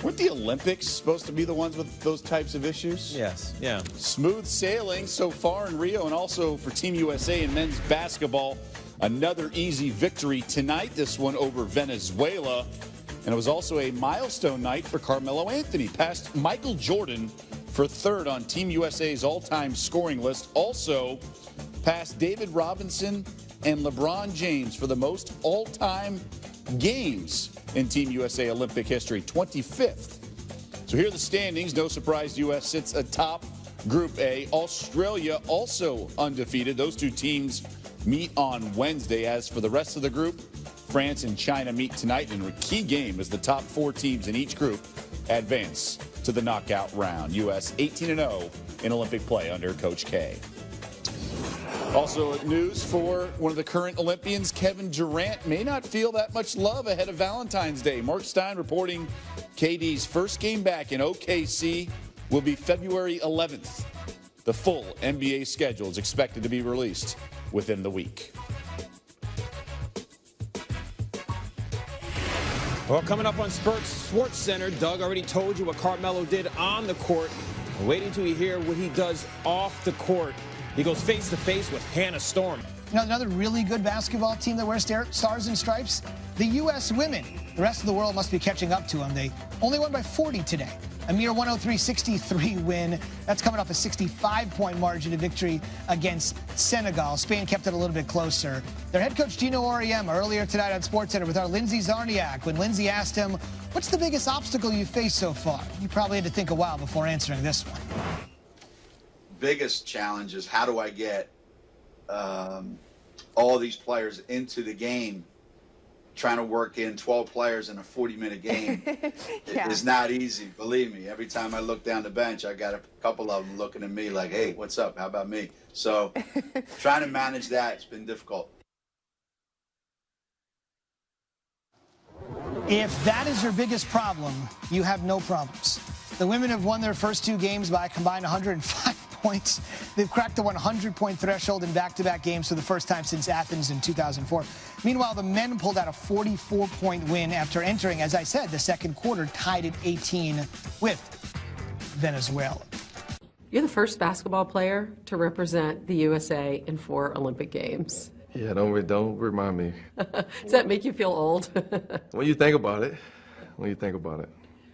Weren't the Olympics supposed to be the ones with those types of issues? Yes, yeah. Smooth sailing so far in Rio, and also for Team USA in men's basketball. Another easy victory tonight, this one over Venezuela. And it was also a milestone night for Carmelo Anthony. Passed Michael Jordan for third on Team USA's all-time scoring list. Also passed David Robinson and LeBron James for the most all-time games in Team USA Olympic history, 25th. So here are the standings. No surprise, U.S. sits atop Group A. Australia also undefeated. Those two teams meet on Wednesday. As for the rest of the group, France and China meet tonight in a key game as the top 4 teams in each group advance to the knockout round. U.S. 18-0 in Olympic play under Coach K. Also news for one of the current Olympians, Kevin Durant, may not feel that much love ahead of Valentine's Day. Mark Stein reporting KD's first game back in OKC will be February 11th. The full NBA schedule is expected to be released within the week. Well, coming up on Sports Center, Doug already told you what Carmelo did on the court. We're waiting till you hear what he does off the court. He goes face-to-face with Hannah Storm. You know, another really good basketball team that wears stars and stripes, the U.S. women. The rest of the world must be catching up to them. They only won by 40 today. A mere 103-63 win. That's coming off a 65-point margin of victory against Senegal. Spain kept it a little bit closer. Their head coach, Gino Auriemma, earlier tonight on SportsCenter with our Lindsay Zarniak. When Lindsay asked him, what's the biggest obstacle you've faced so far? You probably had to think a while before answering this one. Biggest challenge is how do I get all these players into the game. Trying to work in 12 players in a 40-minute game is not easy, believe me. Every time I look down the bench, I got a couple of them looking at me like, hey, what's up? How about me? So trying to manage that, it's been difficult. If that is your biggest problem, you have no problems. The women have won their first 2 games by a combined 105 points. They've cracked the 100-point threshold in back-to-back games for the first time since Athens in 2004. Meanwhile, the men pulled out a 44-point win after entering, as I said, the second quarter tied at 18 with Venezuela. You're the first basketball player to represent the USA in 4 Olympic Games. Yeah, don't remind me. Does that make you feel old? When you think about it.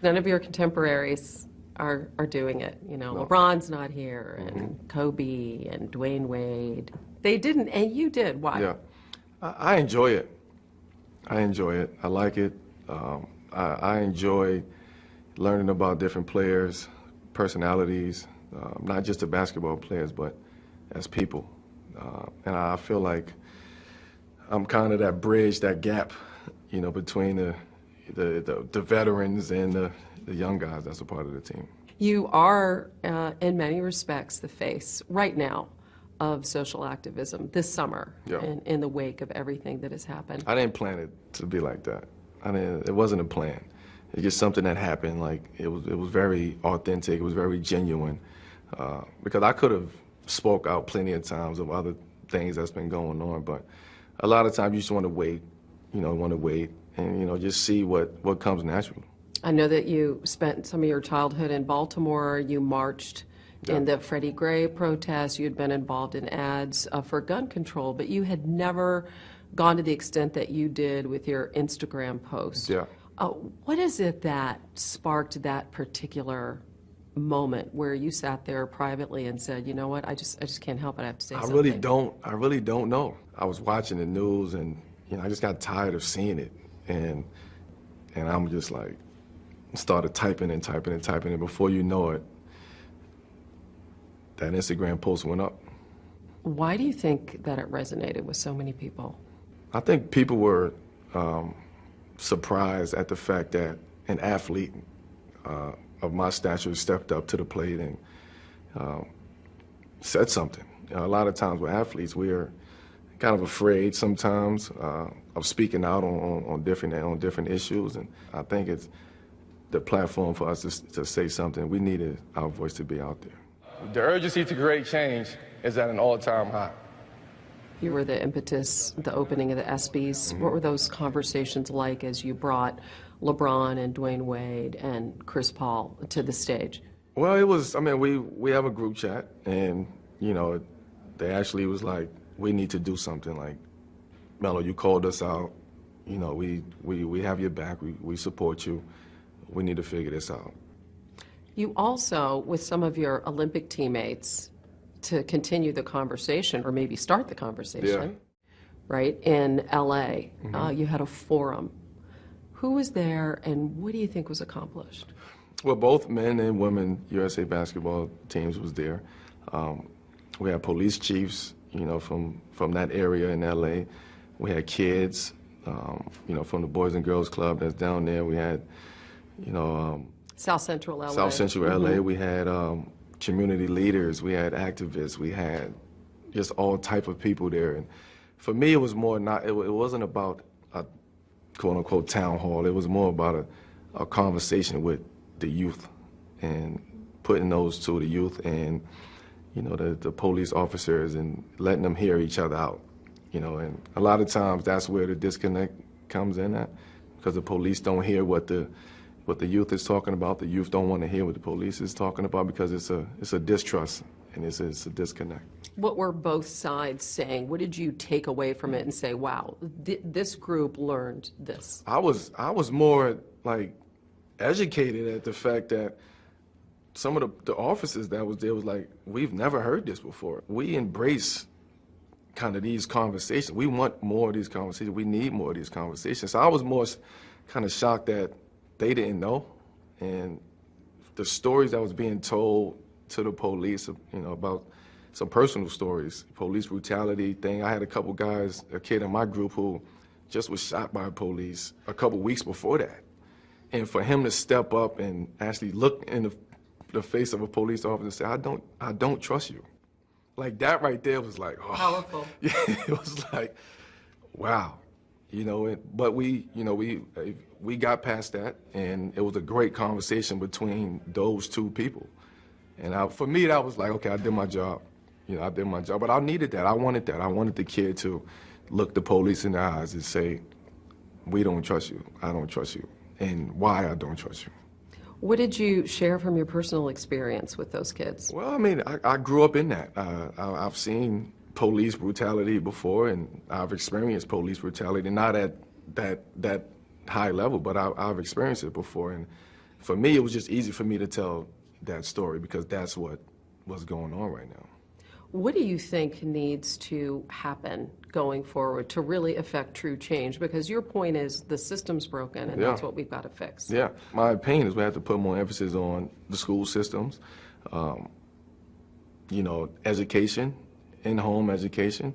None of your contemporaries are doing it. You know, no. LeBron's not here, and Kobe and Dwayne Wade. They didn't, and you did. Why? Yeah, I enjoy it. I like it. I enjoy learning about different players, personalities, not just the basketball players, but as people. And I feel like I'm kind of that bridge, that gap, you know, between the veterans and the young guys that's a part of the team. You are, in many respects, the face right now of social activism this summer, in the wake of everything that has happened. I didn't plan it to be like that. It wasn't a plan. It's just something that happened. Like it was very authentic. It was very genuine. Because I could have spoke out plenty of times of other things that's been going on, but a lot of times you just want to wait, and just see what comes natural. I know that you spent some of your childhood in Baltimore. You marched in the Freddie Gray protest. You had been involved in ads for gun control, but you had never gone to the extent that you did with your Instagram post. Yeah. What is it that sparked that particular moment where you sat there privately and said, you know what, I just can't help it, I have to say something? I really don't know. I was watching the news and I just got tired of seeing it, and I'm just like started typing and before you know it, that Instagram post went up. Why do you think that it resonated with so many people? I think people were surprised at the fact that an athlete of my stature stepped up to the plate and said something. A lot of times with athletes, we are kind of afraid sometimes of speaking out on different issues, and I think it's the platform for us to say something. We needed our voice to be out there. The urgency to create change is at an all-time high. You were the impetus, the opening of the ESPYs. What were those conversations like as you brought LeBron and Dwayne Wade and Chris Paul to the stage? Well, it was, I mean, we have a group chat, and, you know, they actually was like, we need to do something. Like, Melo, you called us out. You know, we have your back. We support you. We need to figure this out. You also, with some of your Olympic teammates, to continue the conversation, or maybe start the conversation, right, in LA, you had a forum. Who was there, and what do you think was accomplished? Well, both men and women USA basketball teams was there. We had police chiefs, you know, from that area in LA. We had kids, you know, from the Boys and Girls Club that's down there. We had, you know, South Central LA. South Central LA. We had community leaders. We had activists. We had just all type of people there. And for me, it was more not. It wasn't about a quote unquote town hall. It was more about a conversation with the youth and putting those to the youth and, you know, the police officers and letting them hear each other out. You know, and a lot of times that's where the disconnect comes in at, because the police don't hear what the youth is talking about. The youth don't want to hear what the police is talking about because it's a distrust and it's a disconnect. What were both sides saying? What did you take away from it and say, wow, this group learned this? I was more like educated at the fact that some of the officers that was there was like, we've never heard this before. We embrace kind of these conversations. We want more of these conversations. We need more of these conversations. So I was more kind of shocked that they didn't know, and the stories that was being told to the police, you know, about some personal stories, police brutality thing. I had a couple guys, a kid in my group who just was shot by police a couple weeks before that. And for him to step up and actually look in the face of a police officer and say, I don't trust you. Like that right there was like, oh. Powerful. Yeah, it was like, wow. You know, but we got past that, and it was a great conversation between those two people. And for me, that was like, okay, I did my job. You know, I did my job, but I needed that. I wanted that. I wanted the kid to look the police in the eyes and say, we don't trust you. I don't trust you, and why I don't trust you. What did you share from your personal experience with those kids? Well, I mean, I grew up in that. I've seen police brutality before, and I've experienced police brutality, not at that high level, but I've experienced it before. And for me, it was just easy for me to tell that story because that's what's going on right now. What do you think needs to happen going forward to really affect true change? Because your point is the system's broken, and that's what we've got to fix. Yeah, my opinion is we have to put more emphasis on the school systems, you know, education, in-home education,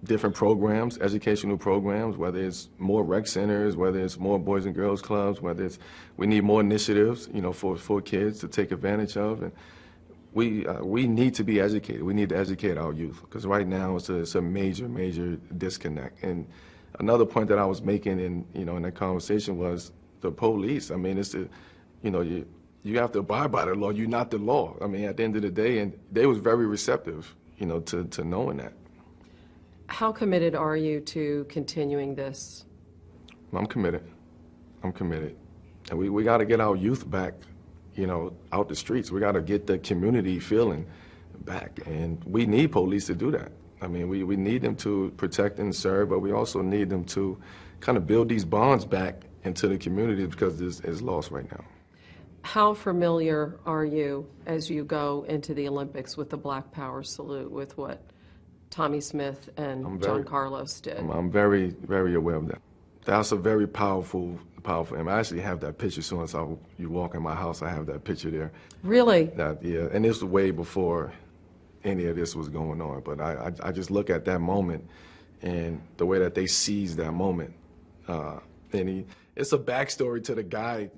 different programs, educational programs, whether it's more rec centers, whether it's more Boys and Girls Clubs, whether it's, we need more initiatives, you know, for kids to take advantage of. And we need to be educated. We need to educate our youth, because right now it's a major disconnect. And another point that I was making in that conversation was the police. I mean, it's you have to abide by the law. You're not the law. I mean, at the end of the day, and they was very receptive, you know, to knowing that. How committed are you to continuing this? I'm committed. And we got to get our youth back, you know, out the streets. We got to get the community feeling back, and we need police to do that. I mean, we need them to protect and serve, but we also need them to kind of build these bonds back into the community, because it's lost right now. How familiar are you as you go into the Olympics with the Black Power salute, with what Tommy Smith and John Carlos did? I'm very aware of that. That's a very powerful image. I actually have that picture. As soon as you walk in my house, I have that picture there. Really? Yeah, and this was way before any of this was going on. But I just look at that moment and the way that they seized that moment. And it's a backstory to the guy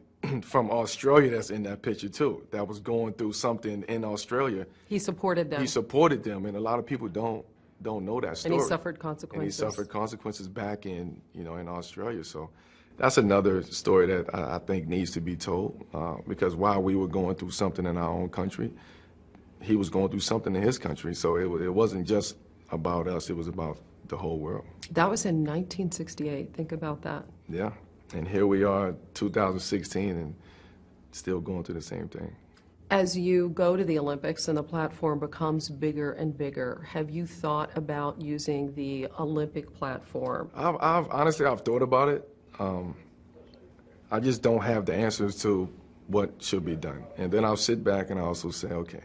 from Australia that's in that picture too, that was going through something in Australia. He supported them. He supported them, and a lot of people don't know that story. And he suffered consequences. And he suffered consequences back in Australia. So that's another story that I think needs to be told, because while we were going through something in our own country, he was going through something in his country. So it wasn't just about us, it was about the whole world. That was in 1968. Think about that. Yeah. And here we are, 2016, and still going through the same thing. As you go to the Olympics and the platform becomes bigger and bigger, have you thought about using the Olympic platform? Honestly, I've thought about it. I just don't have the answers to what should be done. And then I'll sit back and I'll also say, okay,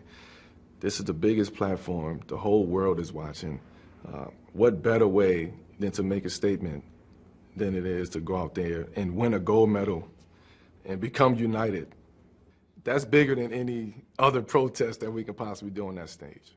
this is the biggest platform. The whole world is watching. What better way than to make a statement than it is to go out there and win a gold medal and become united? That's bigger than any other protest that we could possibly do on that stage.